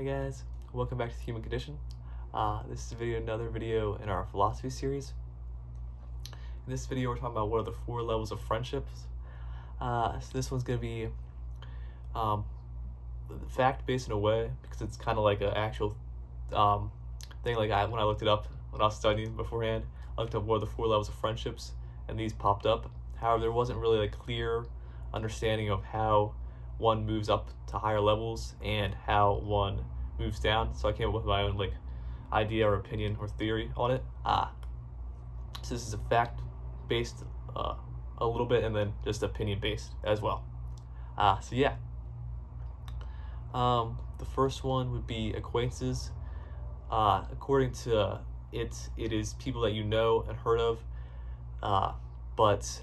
Hey guys, welcome back to the Human Condition. This is another video in our philosophy series. In this video, we're talking about what are the 4 levels of friendships. So this one's going to be fact-based in a way because it's kind of like an actual thing. When I looked it up when I was studying beforehand, I looked up what are the 4 levels of friendships, and these popped up. However, there wasn't really a clear understanding of how one moves up to higher levels and how one moves down. So I came up with my own idea or opinion or theory on it. So this is a fact based a little bit, and then just opinion based as well. So yeah. The first one would be acquaintances. According to it is people that you know and heard of, but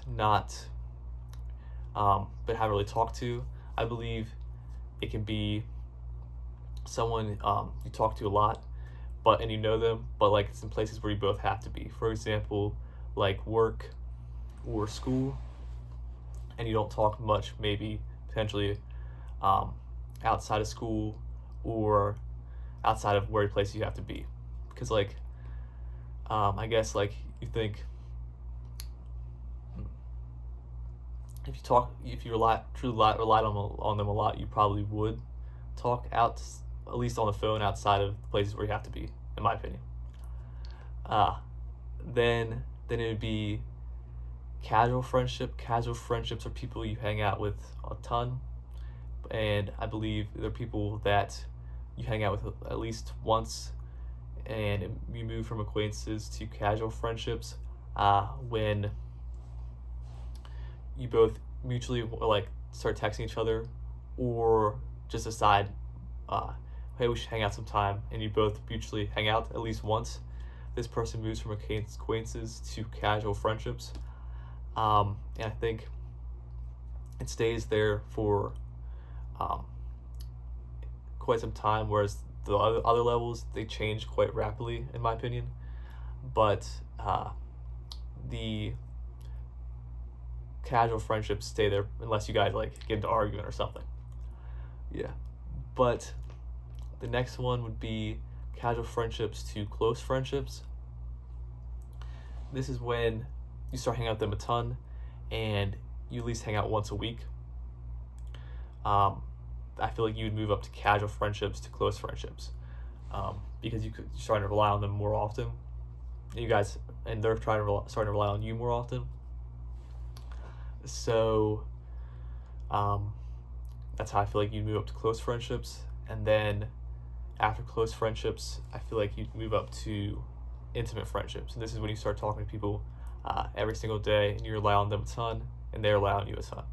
haven't really talked to. I believe it can be someone you talk to a lot, and you know them, but it's in places where you both have to be. For example, like work or school, and you don't talk much, maybe potentially outside of school or outside of where place you have to be. Because I guess you think if you relied on them a lot, you probably would talk out, at least on the phone, outside of places where you have to be, in my opinion. Then it would be casual friendship. Casual friendships are people you hang out with a ton, and I believe they're people that you hang out with at least once, and you move from acquaintances to casual friendships when you both mutually start texting each other, or just decide, hey, we should hang out sometime, and you both mutually hang out at least once. This person moves from acquaintances to casual friendships, and I think it stays there for quite some time, whereas the other levels, they change quite rapidly, in my opinion. But the casual friendships stay there unless you guys get into arguing or something. Yeah. But the next one would be casual friendships to close friendships. This is when you start hanging out with them a ton, and you at least hang out once a week. I feel like you would move up to casual friendships to close friendships, because you're starting to rely on them more often. And they're starting to rely on you more often. So that's how I feel like you move up to close friendships. And then after close friendships, I feel like you move up to intimate friendships. And this is when you start talking to people every single day, and you rely on them a ton, and they rely on you a ton.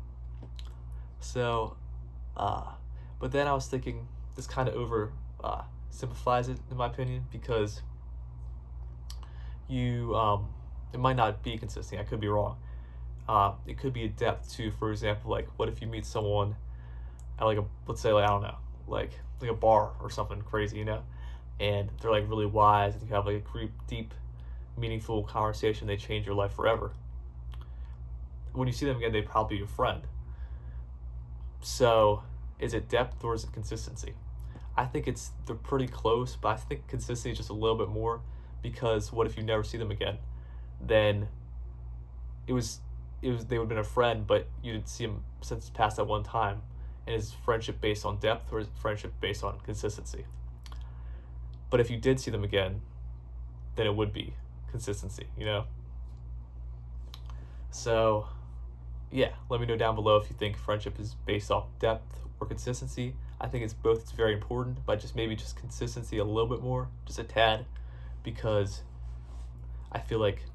So, but then I was thinking this kind of simplifies it, in my opinion, because it might not be consistent. I could be wrong. It could be a depth too. For example, what if you meet someone at let's say I don't know, like a bar or something crazy, and they're really wise, and you have a deep, meaningful conversation. They change your life forever. When you see them again, they probably be your friend. So is it depth or is it consistency? I think they're pretty close, but I think consistency is just a little bit more, because what if you never see them again? Then they would have been a friend, but you didn't see them since past that one time. And is friendship based on depth, or is friendship based on consistency? But if you did see them again, then it would be consistency, So yeah, let me know down below if you think friendship is based off depth or consistency. I think it's both. It's very important, but maybe consistency a little bit more, just a tad, because I feel like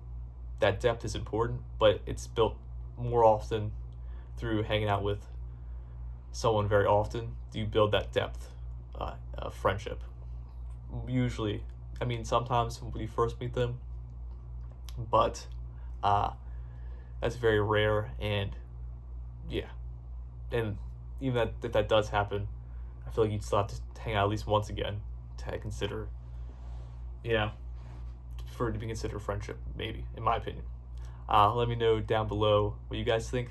that depth is important, but it's built more often through hanging out with someone very often. Do you build that depth of friendship? Usually, sometimes when you first meet them, but that's very rare. And yeah, and even if that does happen, I feel like you'd still have to hang out at least once again to consider, for it to be considered friendship, maybe, in my opinion. Let me know down below what you guys think.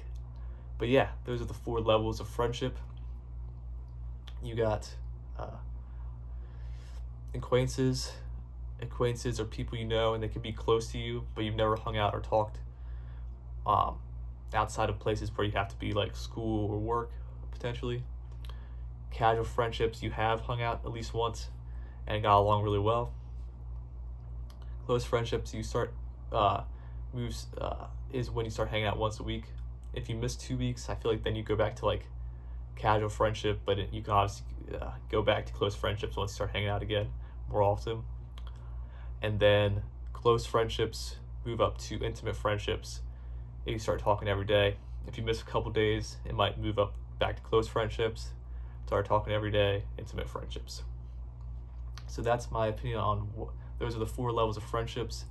But yeah, those are the 4 levels of friendship. You got Acquaintances. Acquaintances are people you know and they can be close to you, but you've never hung out or talked um, outside of places where you have to be, like school or work, potentially. Casual friendships, you have hung out at least once and got along really well. Close friendships, you start moves is when you start hanging out once a week. If you miss 2 weeks, I feel like then you go back to like casual friendship, but you can obviously go back to close friendships once you start hanging out again more often. And then close friendships move up to intimate friendships if you start talking every day. If you miss a couple days, it might move up back to close friendships, start talking every day, intimate friendships. So that's my opinion on those are the 4 levels of friendships,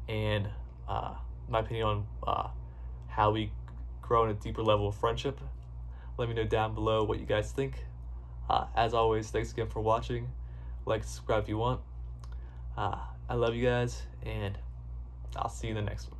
and my opinion on how we grow in a deeper level of friendship. Let me know down below what you guys think. As always, thanks again for watching. Like, subscribe if you want. I love you guys, and I'll see you in the next one.